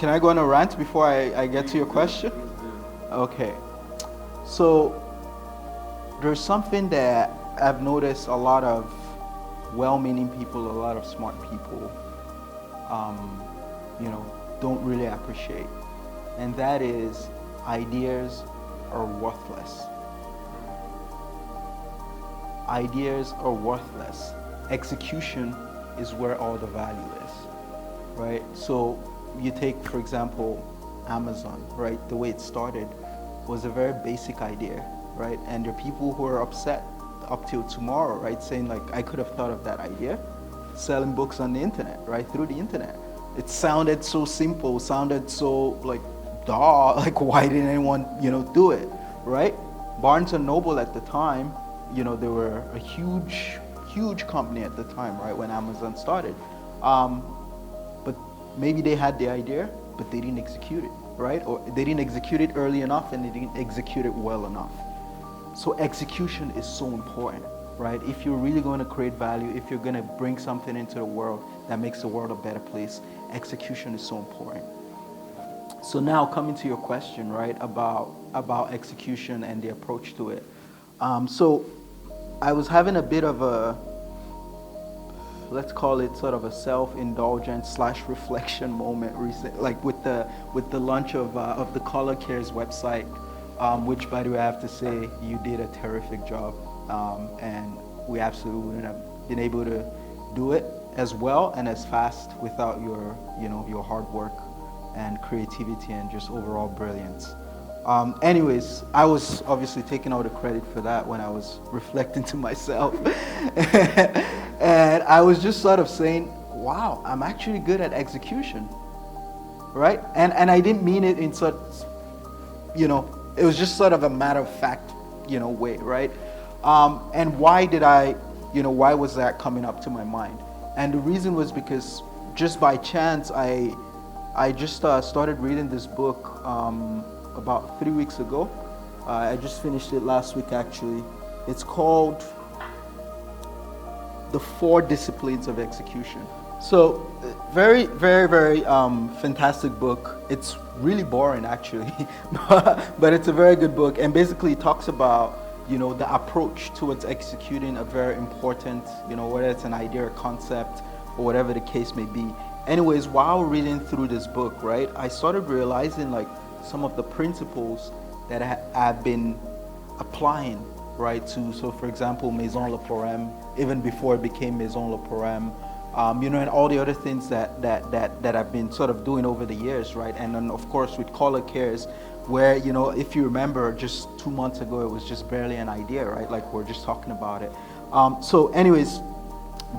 Can I go on a rant before I get to your question? Okay. So there's something that I've noticed a lot of well-meaning people, a lot of smart people, don't really appreciate. And that is ideas are worthless. Ideas are worthless. Execution is where all the value is, right? So you take, for example, Amazon, right? The way it started was a very basic idea, right? And there are people who are upset up till tomorrow, right? Saying like, I could have thought of that idea. Selling books on the internet, right? Through the internet. It sounded so simple, sounded so like, duh, like why didn't anyone, do it, right? Barnes and Noble at the time, they were a huge company at the time, right? When Amazon started. But maybe they had the idea, but they didn't execute it, right? Or they didn't execute it early enough and they didn't execute it well enough. So execution is so important, right? If you're really going to create value, if you're going to bring something into the world that makes the world a better place, execution is so important. So now coming to your question, right, about execution and the approach to it. So I was having a bit of a, let's call it sort of a self-indulgent / reflection moment recent, like with the launch of the Color Cares website, which, by the way, I have to say you did a terrific job, and we absolutely wouldn't have been able to do it as well and as fast without your hard work and creativity and just overall brilliance. Anyways, I was obviously taking all the credit for that when I was reflecting to myself. And I was just sort of saying, wow, I'm actually good at execution, right? And I didn't mean it in such, it was just sort of a matter of fact, way, right? And why was that coming up to my mind? And the reason was because just by chance, I just started reading this book about 3 weeks ago. I just finished it last week, actually. It's called The 4 Disciplines of Execution. So very, very, very fantastic book. It's really boring, actually, but it's a very good book. And basically it talks about, the approach towards executing a very important, whether it's an idea or concept or whatever the case may be. Anyways, while reading through this book, right, I started realizing like some of the principles that I've been applying, right, so for example, Maison Le Poème, even before it became Maison Le Poème, and all the other things that I've been sort of doing over the years, right? And then of course with Color Cares, where, if you remember, just 2 months ago, it was just barely an idea, right? Like we're just talking about it. So anyways,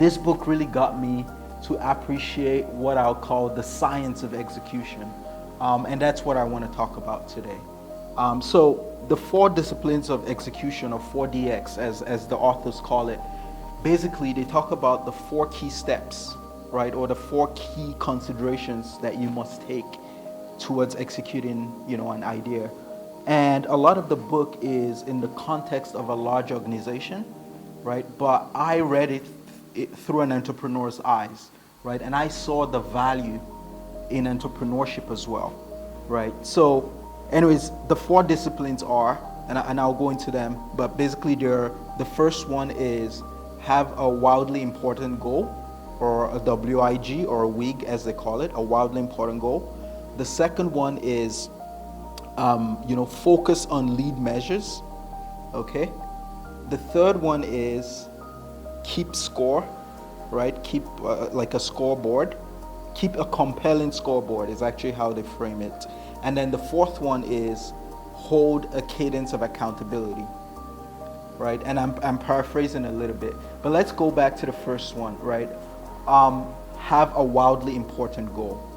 this book really got me to appreciate what I'll call the science of execution. And that's what I want to talk about today. So the 4 disciplines of execution, or 4DX, as the authors call it, basically they talk about the 4 key steps, right? Or the 4 key considerations that you must take towards executing, an idea. And a lot of the book is in the context of a large organization, right? But I read it through an entrepreneur's eyes, right? And I saw the value in entrepreneurship as well, right? So anyways, the 4 disciplines are, and I'll go into them, but basically the first one is have a wildly important goal, or a WIG, or a WIG as they call it, a wildly important goal. The second one is, focus on lead measures, okay? The third one is keep score, right? Keep like a scoreboard. Keep a compelling scoreboard is actually how they frame it. And then the fourth one is hold a cadence of accountability, right? And I'm paraphrasing a little bit, but let's go back to the first one, right? Have a wildly important goal.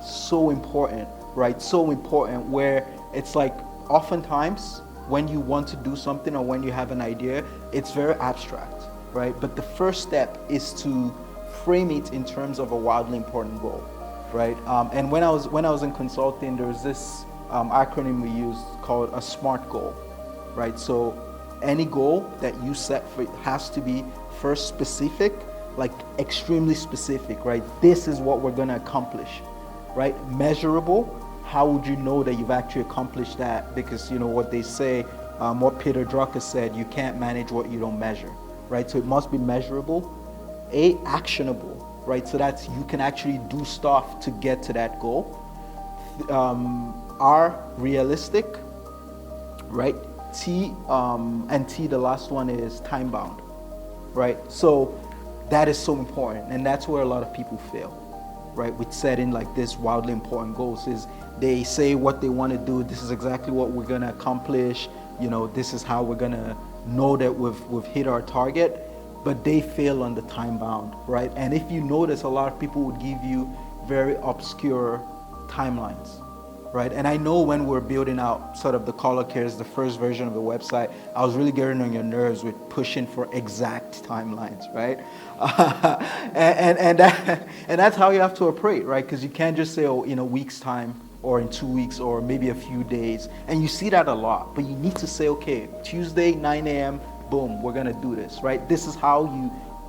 So important, right? So important, where it's like oftentimes when you want to do something or when you have an idea, it's very abstract, right? But the first step is to frame it in terms of a wildly important goal, right? And when I was in consulting, there was this acronym we used called a SMART goal, right? So any goal that you set for it has to be first specific, like extremely specific, right? This is what we're going to accomplish, right? Measurable, how would you know that you've actually accomplished that? Because what they say, what Peter Drucker said, you can't manage what you don't measure, right? So it must be measurable. Actionable, right? So that's you can actually do stuff to get to that goal. R, realistic, right? T, and T, the last one is time bound, right? So that is so important, and that's where a lot of people fail, right? With setting like this wildly important goals is they say what they want to do. This is exactly what we're going to accomplish. This is how we're going to know that we've hit our target, but they fail on the time bound, right? And if you notice, a lot of people would give you very obscure timelines, right? And I know when we're building out sort of the Color Cares, the first version of the website, I was really getting on your nerves with pushing for exact timelines, right? And that's how you have to operate, right? Because you can't just say, oh, in a week's time, or in 2 weeks, or maybe a few days. And you see that a lot, but you need to say, okay, Tuesday, 9 a.m., boom, we're gonna do this, right? This is how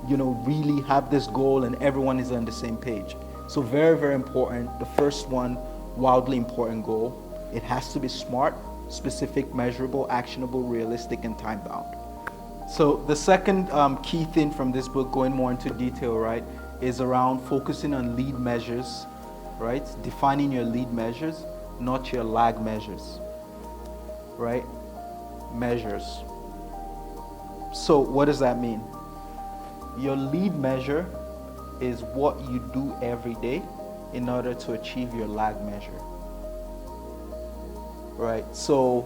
you really have this goal and everyone is on the same page. So very, very important. The first one, wildly important goal. It has to be smart, specific, measurable, actionable, realistic, and time bound. So the second key thing from this book, going more into detail, right, is around focusing on lead measures, right? Defining your lead measures, not your lag measures, right? Measures. So what does that mean? Your lead measure is what you do every day in order to achieve your lag measure, right? So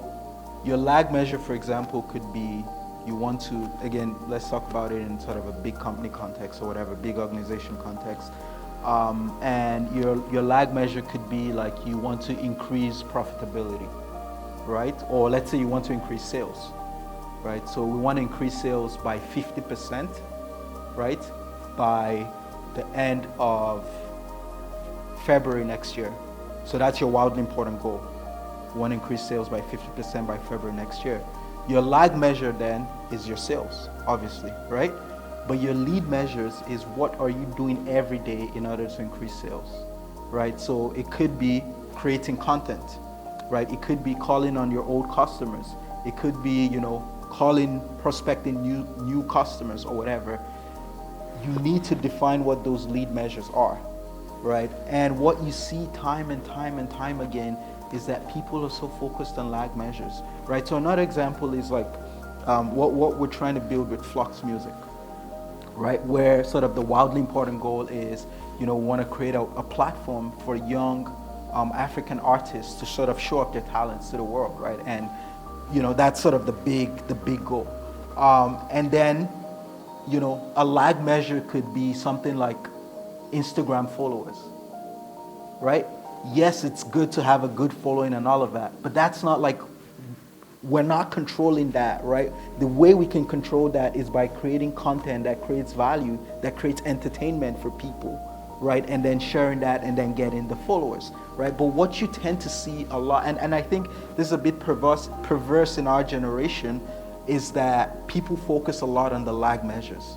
your lag measure, for example, could be you want to, again, let's talk about it in sort of a big company context or whatever, big organization context. And your lag measure could be like you want to increase profitability, right? Or let's say you want to increase sales, right? So we want to increase sales by 50%, right? By the end of February next year. So that's your wildly important goal. You want to increase sales by 50% by February next year. Your lag measure then is your sales, obviously, right? But your lead measures is what are you doing every day in order to increase sales, right? So it could be creating content, right? It could be calling on your old customers. It could be, calling, prospecting new customers or whatever. You need to define what those lead measures are, right? And what you see time and time again is that people are so focused on lag measures, right? So another example is like what we're trying to build with Flux Music, right? Where sort of the wildly important goal is, we want to create a platform for young African artists to sort of show up their talents to the world, right? And that's sort of the big goal. And then, a lag measure could be something like Instagram followers, right? Yes, it's good to have a good following and all of that, but that's not like, we're not controlling that, right? The way we can control that is by creating content that creates value, that creates entertainment for people, right? And then sharing that and then getting the followers, right? But what you tend to see a lot, and I think this is a bit perverse in our generation, is that people focus a lot on the lag measures,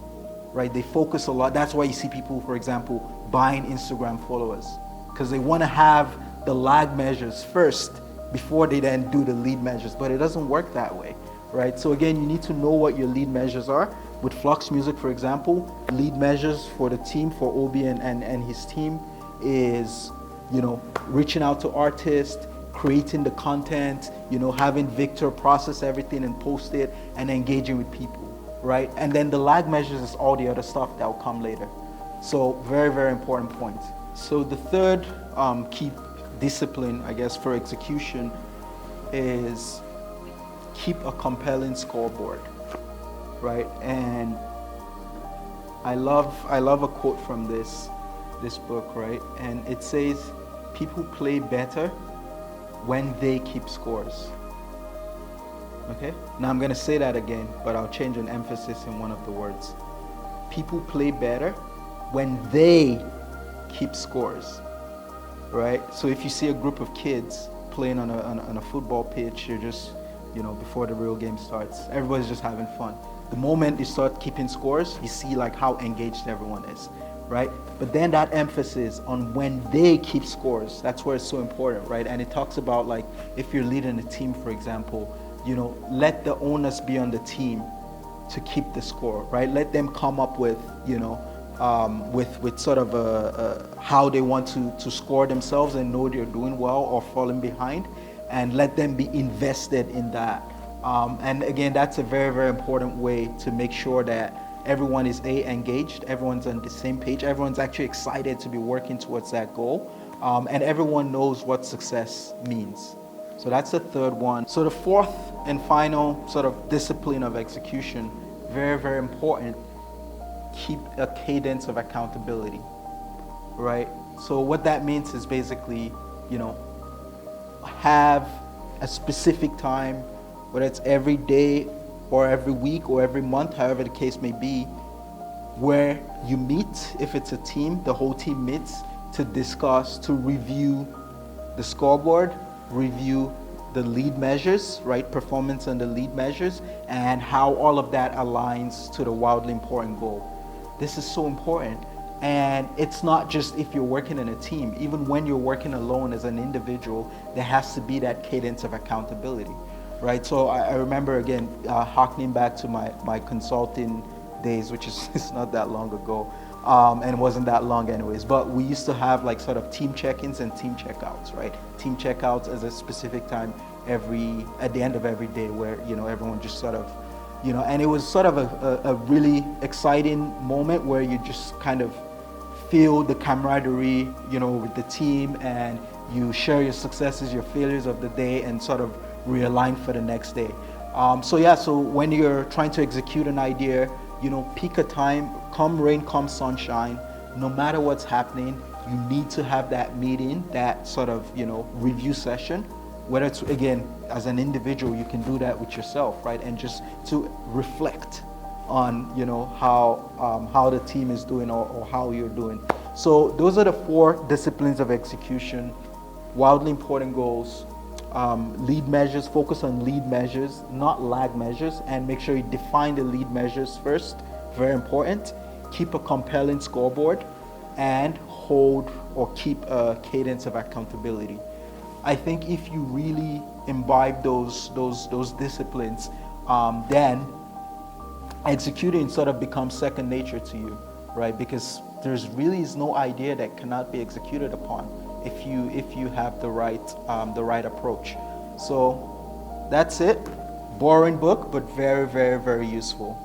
right? They focus a lot. That's why you see people, for example, buying Instagram followers, because they want to have the lag measures first before they then do the lead measures, but it doesn't work that way, right? So again, you need to know what your lead measures are. With Flux Music, for example, lead measures for the team, for Obi and his team is, reaching out to artists, creating the content, having Victor process everything and post it and engaging with people, right? And then the lag measures is all the other stuff that will come later. So very, very important point. So the third key discipline, I guess, for execution is keep a compelling scoreboard, right? And I love a quote from this book, right? And it says, people play better when they keep scores. Okay? Now I'm going to say that again, but I'll change an emphasis in one of the words. People play better when they keep scores. Right? So if you see a group of kids playing on a football pitch, you're just, before the real game starts, everybody's just having fun. The moment you start keeping scores, you see like how engaged everyone is, right? But then that emphasis on when they keep scores, that's where it's so important, right? And it talks about like if you're leading a team, for example, let the onus be on the team to keep the score, right? Let them come up with, with sort of how they want to score themselves and know they're doing well or falling behind, and let them be invested in that. And again, that's a very, very important way to make sure that everyone is engaged, everyone's on the same page, everyone's actually excited to be working towards that goal, and everyone knows what success means. So that's the third one. So the fourth and final sort of discipline of execution, very, very important, keep a cadence of accountability, right? So what that means is basically, have a specific time, whether it's every day or every week or every month, however the case may be, where you meet. If it's a team, the whole team meets to discuss, to review the scoreboard, review the lead measures, right? Performance and the lead measures, and how all of that aligns to the wildly important goal. This is so important. And it's not just if you're working in a team. Even when you're working alone as an individual, there has to be that cadence of accountability, right? So I remember, again, harkening back to my consulting days, which is it's not that long ago, and it wasn't that long anyways, but we used to have like sort of team check-ins and team checkouts, right? Team checkouts as a specific time at the end of every day where, everyone just sort of, and it was sort of a really exciting moment where you just kind of feel the camaraderie, with the team, and you share your successes, your failures of the day, and sort of realign for the next day. So when you're trying to execute an idea, pick a time, come rain, come sunshine, no matter what's happening, you need to have that meeting, that sort of, review session. Whether it's, again, as an individual, you can do that with yourself, right? And just to reflect on, how the team is doing or how you're doing. So those are the 4 disciplines of execution: wildly important goals, lead measures, focus on lead measures, not lag measures, and make sure you define the lead measures first, very important. Keep a compelling scoreboard, and hold or keep a cadence of accountability. I think if you really imbibe those disciplines, then executing sort of becomes second nature to you, right? Because there's really is no idea that cannot be executed upon if you have the right approach. So that's it. Boring book, but very, very, very useful.